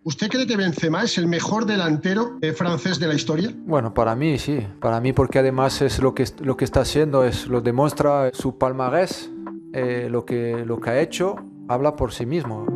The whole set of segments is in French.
¿Usted cree que Benzema es el mejor delantero francés de la historia? Bueno, para mí sí, para mí porque además es lo que está haciendo, lo demuestra su palmarés, lo que ha hecho, habla por sí mismo.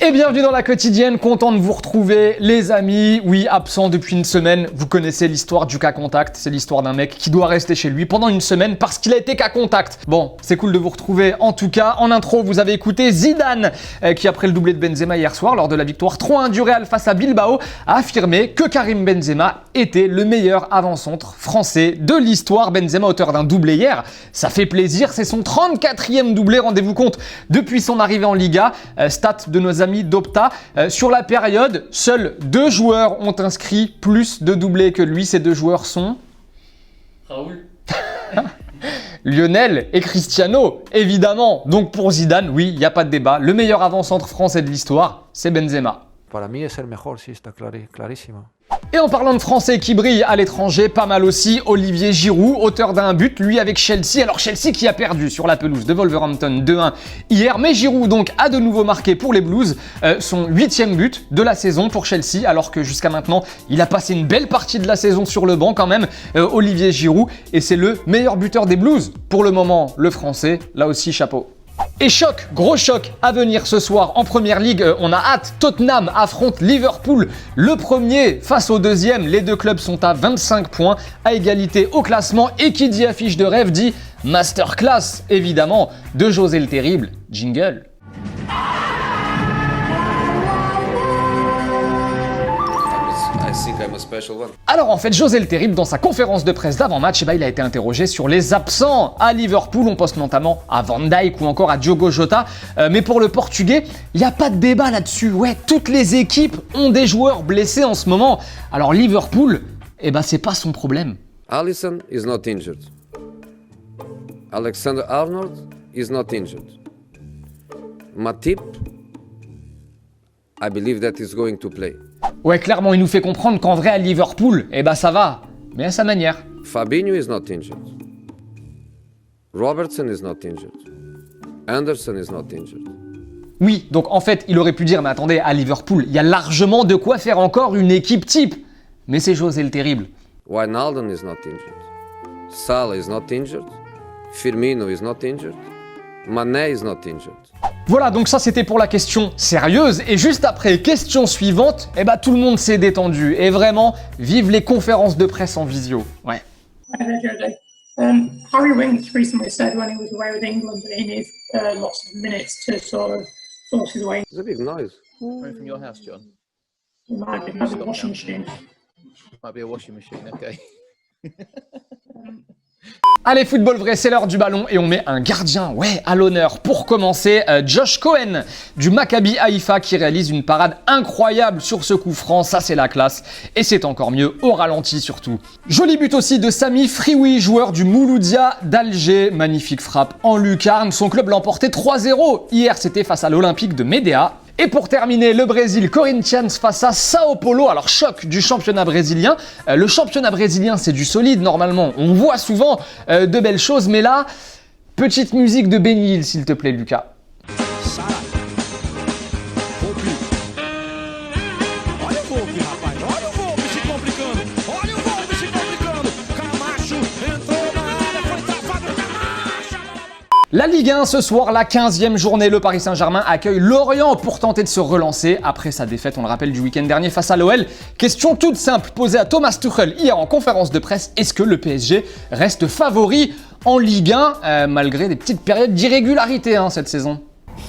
Et bienvenue dans la quotidienne, content de vous retrouver les amis. Oui, absent depuis une semaine, vous connaissez l'histoire du cas contact, c'est l'histoire d'un mec qui doit rester chez lui pendant une semaine parce qu'il a été cas contact. Bon, c'est cool de vous retrouver en tout cas. En intro, vous avez écouté Zidane qui après le doublé de Benzema hier soir lors de la victoire 3-1 du Real face à Bilbao a affirmé que Karim Benzema était le meilleur avant-centre français de l'histoire. Benzema auteur d'un doublé hier, ça fait plaisir, c'est son 34e doublé, rendez-vous compte, depuis son arrivée en Liga. Stat de nos amis d'Opta. Sur la période, seuls 2 joueurs ont inscrit plus de doublés que lui. Ces 2 joueurs sont... Raoul. Lionel et Cristiano, évidemment. Donc pour Zidane, oui, il n'y a pas de débat. Le meilleur avant-centre français de l'histoire, c'est Benzema. Para mí es el mejor, sí, está clarísimo. Et en parlant de Français qui brillent à l'étranger, pas mal aussi, Olivier Giroud, auteur d'un but, lui avec Chelsea. Alors Chelsea qui a perdu sur la pelouse de Wolverhampton 2-1 hier, mais Giroud donc a de nouveau marqué pour les Blues son 8e but de la saison pour Chelsea, alors que jusqu'à maintenant, il a passé une belle partie de la saison sur le banc quand même, Olivier Giroud, et c'est le meilleur buteur des Blues pour le moment, le Français, là aussi chapeau. Et choc, gros choc à venir ce soir en Première Ligue, on a hâte, Tottenham affronte Liverpool, le premier face au deuxième, les 2 clubs sont à 25 points, à égalité au classement, et qui dit affiche de rêve dit masterclass évidemment de José le Terrible, jingle. Alors en fait, José le Terrible, dans sa conférence de presse d'avant-match, il a été interrogé sur les absents à Liverpool. On pense notamment à Van Dijk ou encore à Diogo Jota. Mais pour le Portugais, il n'y a pas de débat là-dessus. Ouais, toutes les équipes ont des joueurs blessés en ce moment. Alors Liverpool, c'est pas son problème. Alisson is not injured. Alexander-Arnold is not injured. Matip, I believe that is going to play. Ouais, clairement, il nous fait comprendre qu'en vrai, à Liverpool, ça va, mais à sa manière. Fabinho is not injured. Robertson is not injured. Anderson is not injured. Oui, donc en fait, il aurait pu dire, mais attendez, à Liverpool, il y a largement de quoi faire encore une équipe type. Mais c'est José le Terrible. Wijnaldum is not injured. Salah is not injured. Firmino is not injured. Mané is not injured. Voilà, donc ça c'était pour la question sérieuse. Et juste après, question suivante, tout le monde s'est détendu. Et vraiment, vive les conférences de presse en visio. Ouais. Harry Winks recently said when he was away with England that he needs lots of minutes to sort of force his way. It's a big noise. Coming from your house, John? It might be a washing machine. Might be a washing machine, okay. Allez, football vrai, c'est l'heure du ballon et on met un gardien, à l'honneur. Pour commencer, Josh Cohen du Maccabi Haïfa qui réalise une parade incroyable sur ce coup franc, ça c'est la classe. Et c'est encore mieux au ralenti surtout. Joli but aussi de Sami Frioui, joueur du Mouloudia d'Alger. Magnifique frappe en lucarne, son club l'a emporté 3-0. Hier, c'était face à l'Olympique de Médéa. Et pour terminer, le Brésil, Corinthians face à Sao Paulo. Alors choc du championnat brésilien. Le championnat brésilien, c'est du solide normalement. On voit souvent de belles choses, mais là, petite musique de Benny Hill, s'il te plaît, Lucas. La Ligue 1, ce soir, la 15e journée, le Paris Saint-Germain accueille Lorient pour tenter de se relancer après sa défaite, on le rappelle, du week-end dernier face à l'OL. Question toute simple posée à Thomas Tuchel hier en conférence de presse, est-ce que le PSG reste favori en Ligue 1 malgré des petites périodes d'irrégularité cette saison?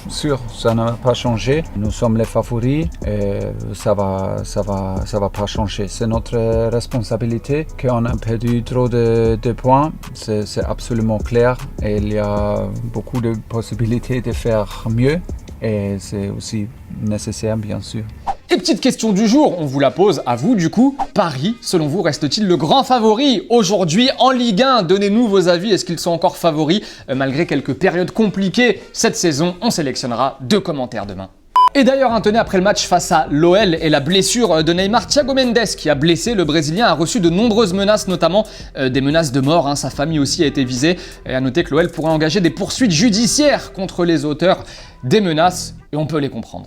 Sûr, ça n'a pas changé. Nous sommes les favoris et ça va pas changer. C'est notre responsabilité qu'on a perdu trop de points. C'est absolument clair et il y a beaucoup de possibilités de faire mieux et c'est aussi nécessaire, bien sûr. Et petite question du jour, on vous la pose à vous du coup. Paris, selon vous, reste-t-il le grand favori aujourd'hui en Ligue 1? Donnez-nous vos avis, est-ce qu'ils sont encore favoris malgré quelques périodes compliquées cette saison? On sélectionnera 2 commentaires demain. Et d'ailleurs, tenez, après le match face à l'OL et la blessure de Neymar, Thiago Mendes, qui a blessé, le Brésilien a reçu de nombreuses menaces, notamment des menaces de mort. Sa famille aussi a été visée. Et à noter que l'OL pourrait engager des poursuites judiciaires contre les auteurs des menaces, et on peut les comprendre.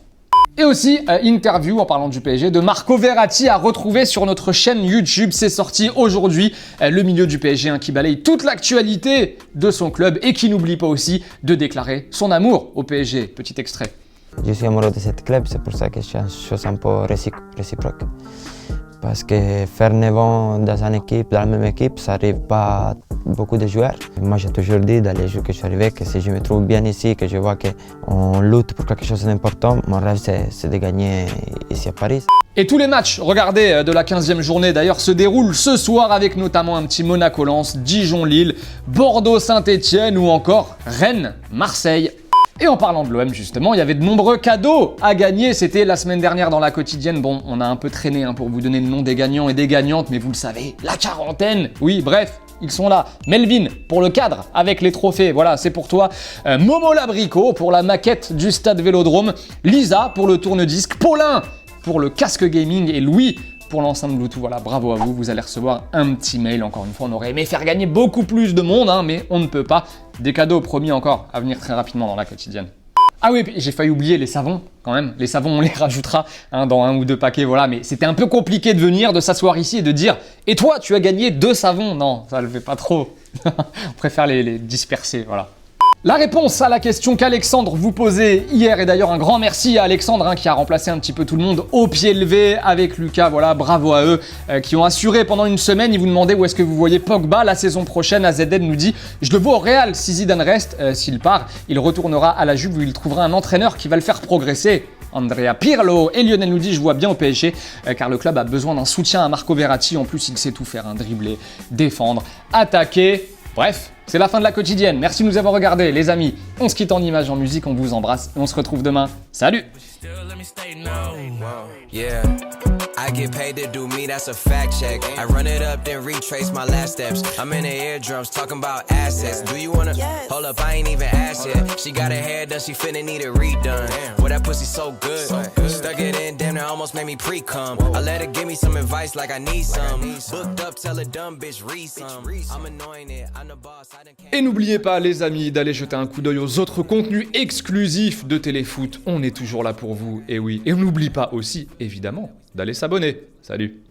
Et aussi, interview, en parlant du PSG, de Marco Verratti à retrouver sur notre chaîne YouTube. C'est sorti aujourd'hui, le milieu du PSG qui balaye toute l'actualité de son club et qui n'oublie pas aussi de déclarer son amour au PSG. Petit extrait. Je suis amoureux de ce club, c'est pour ça que c'est une chose un peu réciproque. Parce que faire 9 ans dans une équipe, dans la même équipe, ça n'arrive pas à beaucoup de joueurs. Moi, j'ai toujours dit, dans les jours que je suis arrivé, que si je me trouve bien ici, que je vois qu'on lutte pour quelque chose d'important, mon rêve, c'est de gagner ici à Paris. Et tous les matchs, regardez, de la 15e journée d'ailleurs, se déroulent ce soir avec notamment un petit Monaco-Lens, Dijon-Lille, Bordeaux-Saint-Etienne ou encore Rennes-Marseille. Et en parlant de l'OM justement, il y avait de nombreux cadeaux à gagner. C'était la semaine dernière dans la quotidienne. Bon, on a un peu traîné pour vous donner le nom des gagnants et des gagnantes, mais vous le savez, la quarantaine. Oui, bref, ils sont là. Melvin pour le cadre avec les trophées, voilà, c'est pour toi. Momo Labrico pour la maquette du stade Vélodrome. Lisa pour le tourne-disque. Paulin pour le casque gaming et Louis pour l'enceinte Bluetooth. Voilà, bravo à vous, vous allez recevoir un petit mail. Encore une fois, on aurait aimé faire gagner beaucoup plus de monde, mais on ne peut pas. Des cadeaux promis encore à venir très rapidement dans la quotidienne. Ah oui, j'ai failli oublier les savons quand même. Les savons, on les rajoutera dans 1 ou 2 paquets, voilà. Mais c'était un peu compliqué de venir, de s'asseoir ici et de dire « Et toi, tu as gagné 2 savons ?» Non, ça le fait pas trop. On préfère les disperser, voilà. La réponse à la question qu'Alexandre vous posait hier, et d'ailleurs un grand merci à Alexandre qui a remplacé un petit peu tout le monde au pied levé avec Lucas, voilà, bravo à eux qui ont assuré pendant une semaine. Ils vous demandaient où est-ce que vous voyez Pogba la saison prochaine. AZN nous dit « Je le vois au Real si Zidane reste, s'il part, il retournera à la Juve où il trouvera un entraîneur qui va le faire progresser. » Andrea Pirlo. Et Lionel nous dit « Je vois bien au PSG car le club a besoin d'un soutien à Marco Verratti. En plus, il sait tout faire, dribbler, défendre, attaquer. » Bref, c'est la fin de la quotidienne. Merci de nous avoir regardés, les amis. On se quitte en images, en musique, on vous embrasse et on se retrouve demain. Salut! I get paid to do me, that's a fact check. I run it up, then retrace my last steps. I'm in the eardrums talking about assets. Do you wanna? Hold up, I ain't even asked yet. She got her hair done, she finna need it redone. Boy, that pussy so good. Stuck it in, damn, it almost made me pre-cum. I let her give me some advice like I need some. Booked up, tell a dumb bitch read some. I'm annoying it, I'm the boss. Et n'oubliez pas, les amis, d'aller jeter un coup d'œil aux autres contenus exclusifs de Téléfoot. On est toujours là pour vous, et oui. Et on n'oublie pas aussi, évidemment, d'aller s'abonner. Salut!